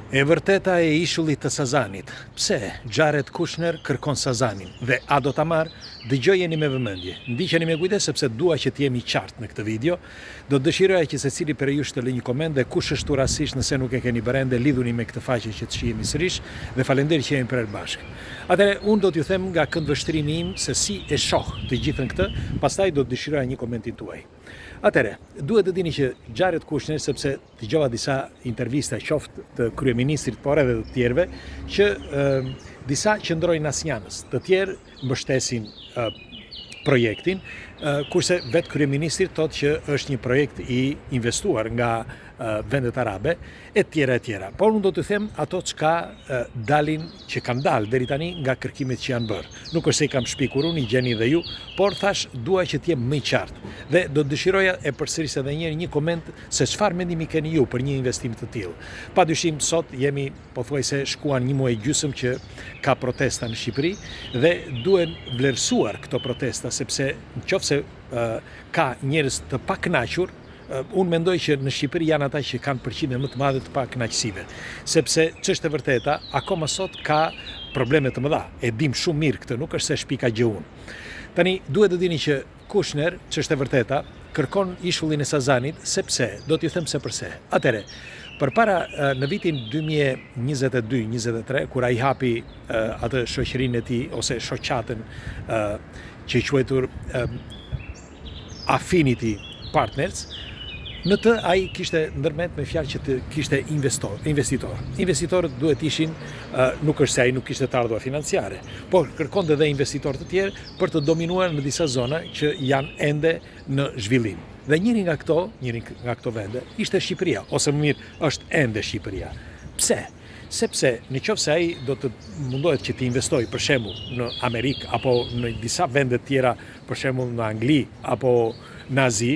E vërteta e ishullit të Sazanit. Pse Jared Kushner kërkon Sazanin dhe a do ta marr? Dëgjojeni me vëmendje. Ndiqeni me kujdes sepse dua që të jemi qartë në këtë video. Do të dëshiroja që secili prej jush të lëjë një koment dhe kush është rastësisht nëse nuk e keni bërë ende, lidhuni me këtë faqe që të shihemi sërish dhe faleminderit që jemi prerë bashkë. Atëherë unë do t'ju them nga këndvështrimi im se si e shoh të gjithën këtë, pastaj do të dëshiroja një komentin tuaj. Atëherë, duhet të dini që Jared Kushner, sepse dëgjova disa intervista qoftë të kryeministrit por edhe të tjerëve, që disa qëndrojnë asnjanës, të tjerë mbështesin projektin, kurse vetë kryeministri thotë që është një projekt i investuar nga vendet arabe, e tjera. Por unë do të them ato çka dalin, që kanë dalë deri tani nga kërkimet që janë bërë. Nuk është se i kam shpikur unë, i gjeni dhe ju, por thash dua që të jem më i qartë. Dhe do të dëshiroja e përsëris edhe një koment se çfarë mendimi keni ju për një investim të tillë. Padyshim sot jemi pothuajse shkuan një muaj gjysmë që ka protesta në Shqipëri dhe duhen vlerësuar këto protesta sepse nëse ka njerëz të pakënaqur, unë mendoj që në Shqipëri janë ata që kanë përqindjen më të madhe të pakënaqësive, sepse ç'është e vërteta, akoma sot ka probleme të mëdha. E dim shumë mirë këtë, nuk është se shpika gjë unë. Tani duhet të dini që Kushner, ç'është e vërteta, kërkon ishullin e Sazanit sepse do t'ju them se përse. Atëre, përpara në vitin 2022-23, kur ai hapi atë shoqërinë e tij ose shoqatën që quajtur Affinity Partners, në të ai kishte ndërmend me fjalë që të kishte investitor. Investitorët duhet ishin, nuk është se ai nuk kishte të ardhurë financiare, por kërkonte edhe investitorë të tjerë për të dominuar në disa zona që janë ende në zhvillim. Dhe njëri nga këto vende ishte Shqipëria, ose më mirë është ende Shqipëria. Pse? Sepse nëse ai do të mundohet që të investojë për shembull në Amerikë apo në disa vende të tjera, për shembull në Angli apo në Azi,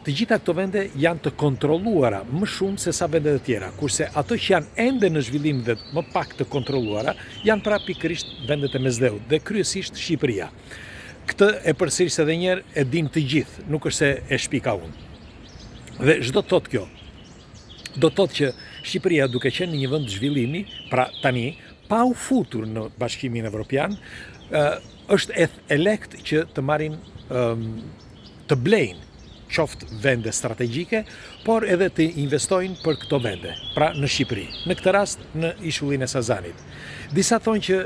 të gjitha këto vende janë të kontrolluara më shumë se sa vendet e tjera, kurse ato që janë ende në zhvillim dhe më pak të kontrolluara janë pra pikërisht vendet e mesdheut dhe kryesisht Shqipëria. Këtë e përsëris edhe një herë, e din të gjithë, nuk është se e shpika unë. Dhe ç'do të thotë kjo? Do të thotë që Shqipëria, duke qenë në një vend zhvillimi, pra tani, pa u futur në Bashkimin Evropian, është e lehtë që të marrin të blejnë qoftë vende strategjike, por edhe të investojnë për këto vende, pra në Shqipëri, në këtë rast në ishullin e Sazanit. Disa thonë që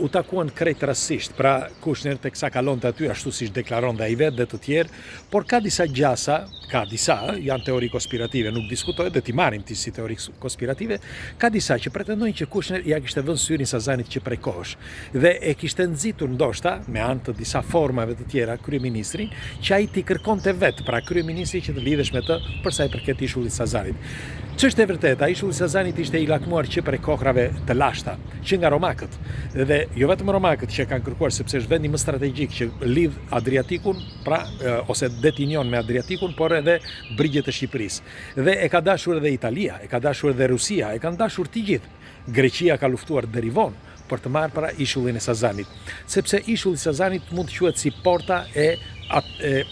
u takuan krejt rastësisht, pra Kushner teksa kalonte aty ashtu siç deklaron dhe ai vetë dhe të tjerë, por ka disa gjasa, janë teori konspirative, nuk diskutoj dhe ti marrim ti si teori konspirative, ka disa që pretendojnë që Kushner ja kishte vënë syrin Sazanit që prej kohësh dhe e kishte nxitur ndoshta me anë të disa formave të tjera kryeministrin që ai t'i kërkonte vetë, pra kryeministri që të lidhesh me të për sa i përket ishullit Sazanit. Ç'është e vërteta, ishulli Sazanit ishte i lakmuar që prej kohërave të lashta, që nga romakët. Dhe jo vetëm romakët që kanë kërkuar sepse është vendi më strategjik që lidh Adriatikun, pra ose detinion me Adriatikun, por edhe brigjet e Shqipërisë. Dhe e ka dashur edhe Italia, e ka dashur edhe Rusia, e kanë dashur të gjithë. Greqia ka luftuar deri vonë për të marrë para ishullin e Sazanit, sepse ishulli i Sazanit mund të quhet si porta e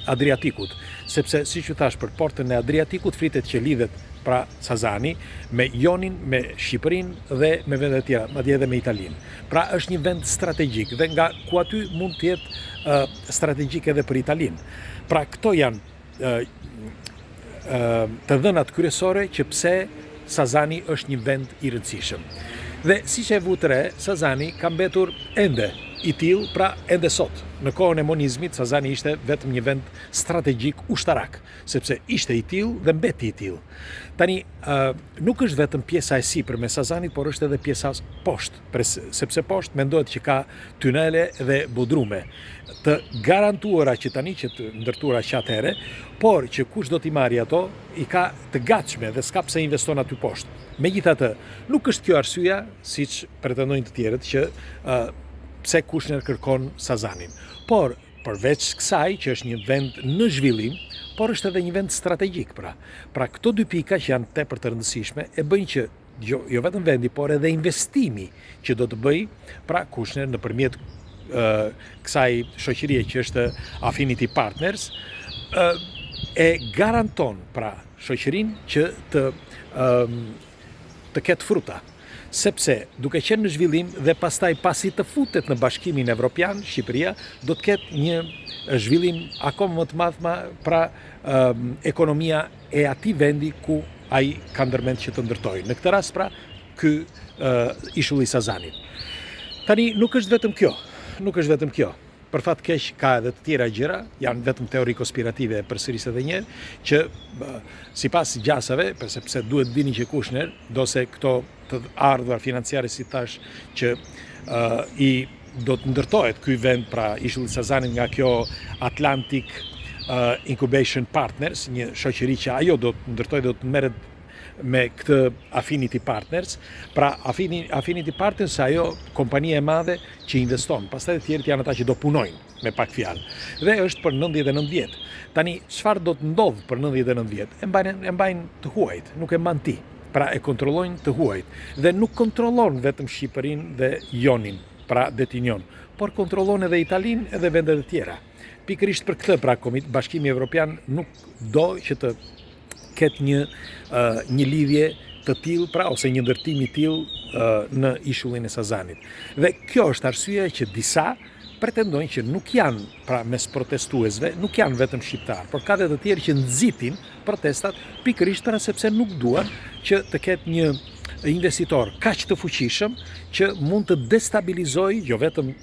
Adriatikut, sepse siç u thash për portën e Adriatikut fritet që lidhet pra Sazani me Jonin, me Shqipërinë dhe me vende të tjera, madje edhe me Italinë. Pra është një vend strategjik dhe nga ku aty mund të jetë strategjik edhe për Italinë. Pra këto janë të dhënat kryesore që pse Sazani është një vend i rëndësishëm. Dhe siç e vut re, Sazani ka mbetur ende i tillë, pra ende sot. Në kohën e monizmit, Sazani ishte vetëm një vend strategjik ushtarak, sepse ishte i tillë dhe mbeti i tillë. Tani, nuk është vetëm pjesa e sipër me Sazanit, por është edhe pjesa poshtë, sepse poshtë mendohet që ka tunele dhe budrume, të garantuara që tani që të ndërtuara që atëherë, por që kush do t'i marrë ato, i ka të gatshme dhe s'ka pse investon aty poshtë. Megjithatë, nuk është kjo arsyeja, siç pretendojnë të tjerët, që pse Kushner kërkon Sazanin. Por, përveç kësaj që është një vend në zhvillim, por është edhe një vend strategjik pra. Pra këto dy pika që janë tepër të rëndësishme e bëjnë që jo vetëm vendi, por edhe investimi që do të bëj, pra Kushner nëpërmjet kësaj shoqërie që është Affinity Partners, e garanton pra shoqërinë që të të ketë fruta. Sepse duke qenë në zhvillim dhe pastaj pasi të futet në Bashkimin Evropian, Shqipëria do të ketë një zhvillim akoma më të madh pra ekonomia e atij vendi ku ai ka ndërmend që të ndërtojë. Në këtë rast pra ky ishulli i Sazanit. Tani nuk është vetëm kjo. Për fat keq ka edhe të tjera gjëra, janë vetëm teori konspirative përsëris edhe një herë, që sipas gjasave, sepse duhet dini që Kushner, dose këto të ardhuar financiare si tash që do të ndërtohet ky vend, pra ishulli i Sazanit nga kjo Atlantic Incubation Partners, një shoqëri që ajo do të ndërtojë, do të merret me këtë Affinity Partners. Pra Affinity Partners ajo kompania e madhe që investon, pastaj të tjerët janë ata që do punojnë me pak fjalë. Dhe është për 99 vjet. Tani çfarë do të ndodh për 99 vjet? E mbajnë të huajt, nuk e mban ti. Pra e kontrollojnë të huajt. Dhe nuk kontrollon vetëm Shqipërinë dhe Jonin, pra Detinjon, por kontrollon edhe Italinë edhe vendet e tjera. Pikërisht për këtë pra Bashkimi Evropian nuk do që të ketë një lidhje të tillë, pra ose një ndërtim i tillë në ishullin e Sazanit. Dhe kjo është arsyeja që disa pretendojnë që nuk janë, pra mes protestuesve, nuk janë vetëm shqiptar, por ka dhe të tjerë që nxitin protestat pikërisht pra sepse nuk duan që të ketë një investitor kaq të fuqishëm që mund të destabilizojë jo vetëm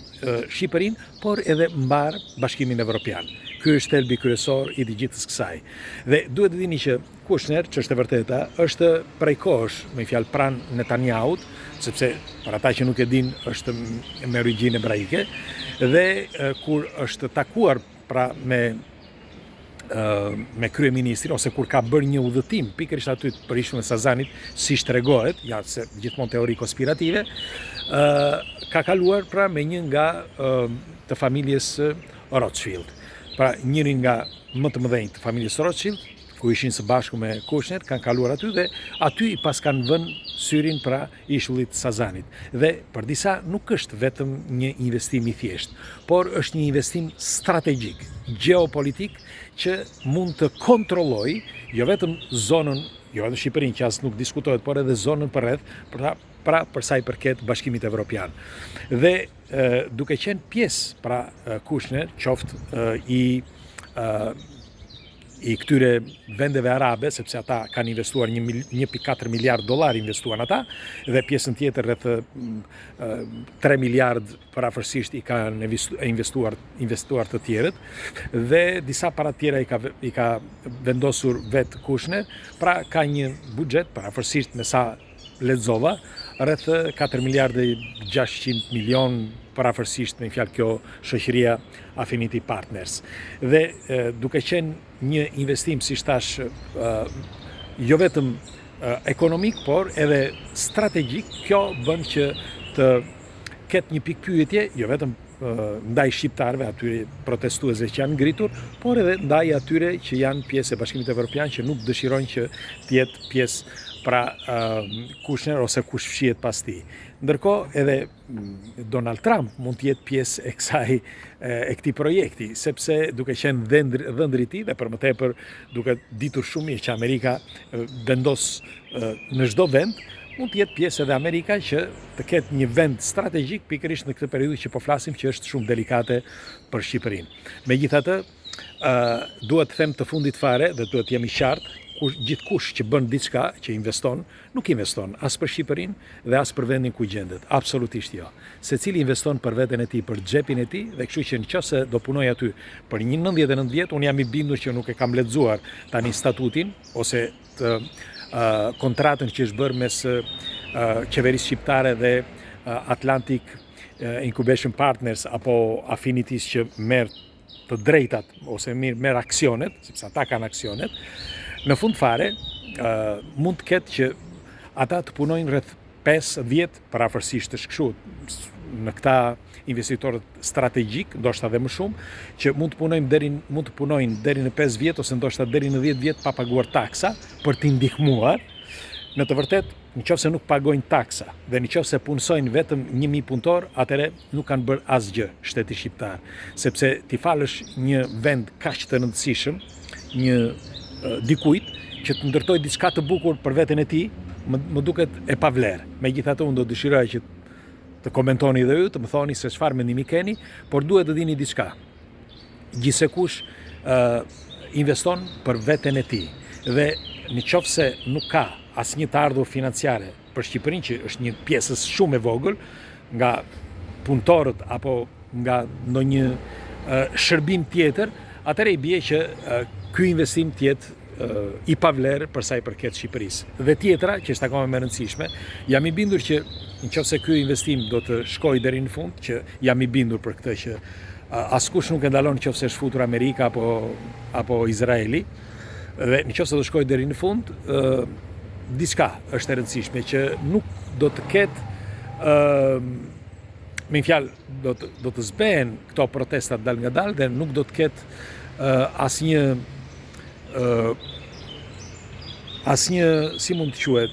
Shqipërinë, por edhe mbar Bashkimin Evropian. Ky është thelbi kryesor i gjithës kësaj. Dhe duhet të dini që Kushner, që është e vërteta, është prej kohësh, me fjalë pranë Netanyaut, sepse për ata që nuk e din, është me origjinë ebraike, dhe kur është takuar pra me kryeministrin, ose kur ka bërë një udhëtim pikërisht aty për ishullin e Sazanit, siç tregohet, ja se gjithmonë teori konspirative, ka kaluar pra me një nga të familjes Rothschild. Pra njëri nga më të mëdhenj të familjes Rothschild, ku ishin së bashku me Kushner, kanë kaluar aty dhe aty i pas kanë vënë syrin pra ishullit Sazanit. Dhe për disa nuk është vetëm një investim i thjesht, por është një investim strategjik, geopolitik, që mund të kontrollojë jo vetëm zonën, jo vetëm Shqipërinë që as nuk diskutohet, por edhe zonën përreth, pra për sa i përket Bashkimit Evropian. Dhe duke qenë pjesë pra Kushner, qoftë i këtyre vendeve arabe, sepse ata kanë investuar 1.4 miliard dollar investuan ata, dhe pjesën tjetër rreth 3 miliard parafërsisht i kanë investuar të tjerët, dhe disa para tjera i ka vendosur vetë Kushner, pra ka një buxhet parafërsisht me sa lexova, rreth 4 miliardë 600 milion parafërsisht me fjalë kjo shoqëria Affinity Partners. Dhe duke qenë një investim, si thash, jo vetëm ekonomik, por edhe strategjik, kjo bën që të ketë një pikë pyetje, jo vetëm ndaj shqiptarëve, atyre protestuesve që janë ngritur, por edhe ndaj atyre që janë pjesë e Bashkimit Evropian, që nuk dëshirojnë që të jetë pjesë pra Kushner ose kush fshihet pas tij. Ndërkohë edhe Donald Trump mund të jetë pjesë e këtij projekti, sepse duke qenë dhëndri i tij dhe për më tepër duke ditur shumë mirë që Amerika vendos në çdo vend, mund të jetë pjesë edhe Amerika që të ketë një vend strategjik pikërisht në këtë periudhë që po flasim, që është shumë delikate për Shqipërinë. Megjithatë, duhet të them të fundit fare dhe duhet të jemi qartë, gjithkush që bën diçka, që investon, nuk investon as për Shqipërinë dhe as për vendin ku gjendet. Absolutisht jo. Secili investon për veten e tij, për xhepin e tij, dhe kështu që nëse do punoj aty për 99 vjet, unë jam i bindur që nuk e kam lexuar tani statutin ose kontratën që është bërë mes qeverisë shqiptare dhe Atlantic Incubation Partners apo Affinities që merr të drejtat ose merr aksionet, sepse ata kanë aksionet. Në fund fare, mund të ketë që ata të punojnë rreth 5 vjet, parafërsisht është kështu, në këta investitorët strategjik, ndoshta edhe më shumë, që mund të punojnë deri në 5 vjet ose ndoshta deri në 10 vjet pa paguar taksa për t'i ndihmuar. Në të vërtetë, nëse nuk pagojnë taksa dhe nëse punësojnë vetëm 1000 punëtor, atëherë nuk kanë bërë asgjë shteti shqiptar, sepse ti falësh një vend kaq të rëndësishëm, një dikujt që të ndërtoj diçka të bukur për veten e tij, më duket e pavlerë. Megjithatë unë do dëshiroja që të komentoni dhe ju, të më thoni se çfarë mendimi keni, por duhet të dini diçka. Gjithsekush investon për veten e tij dhe nëse nuk ka asnjë të ardhur financiare për Shqipërinë, që është një pjesë shumë e vogël nga punëtorët apo nga ndonjë shërbim tjetër, atëherë i bie që ky investim të jetë i pavlerë për sa i përket Shqipërisë. Dhe tjetra, që është akoma më e rëndësishme, jam i bindur që nëse ky investim do të shkojë deri në fund, që jam i bindur për këtë që askush nuk e ndalon nëse është futur Amerika apo Izraeli, dhe nëse do shkojë deri në fund, diçka është e rëndësishme që nuk do të ketë me një fjalë do të zbehen këto protestat dal nga dal dhe nuk do të ketë asnjë si mund të quhet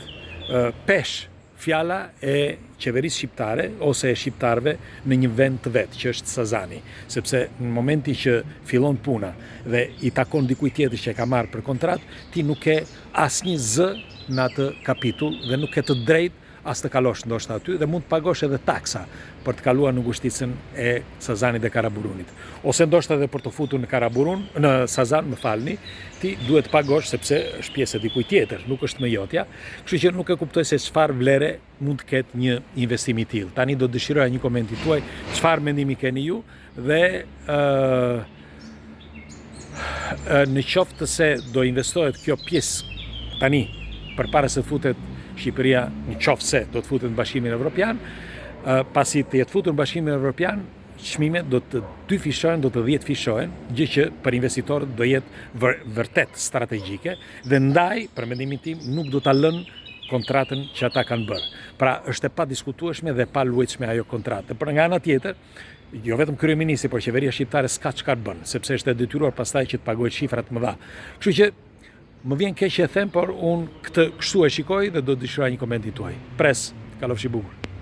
pesh fjala e qeverisë shqiptare ose e shqiptarëve në një vend të vet, që është Sazani, sepse në momentin që fillon puna dhe i takon dikujt tjetër që e ka marrë për kontratë, ti nuk ke asnjë zë në atë kapitull dhe nuk ke të drejtë as të kalosh ndoshta aty dhe mund të pagosh edhe taksa për të kaluar në ngushticën e Sazanit dhe Karaburunit. Ose ndoshta edhe për të futur në Karaburun, në Sazan, më falni, ti duhet të pagosh sepse është pjesë e dikujt tjetër, nuk është më jotja. Kështu që nuk e kuptoj se çfarë vlere mund të ketë një investim i tillë. Tani do dëshiroja një komenti tuaj, çfarë mendimi keni ju dhe në qoftë se do investohet kjo pjesë tani përpara se futet Shqipëria, në qoftë se do të futet në Bashkimin Evropian, pasi të jetë futur në Bashkimin Evropian, çmimet do të 2 fishohen, do të 10 fishohen, gjë që për investitorët do jetë vërtet strategjike dhe ndaj, për mendimin tim, nuk do ta lënë kontratën që ata kanë bërë. Pra, është e padiskutueshme dhe pa luajtshme ajo kontratë. Por nga ana tjetër, jo vetëm kryeministri, por qeveria shqiptare s'ka çka të bën, sepse është e detyruar pastaj që të pagojë shifra të mëdha. Kështu që më vjen keq që e them, por unë këtë kështu e shikoj dhe do të dëshiroj një komenti tuaj. Pres, kalofshi bukur.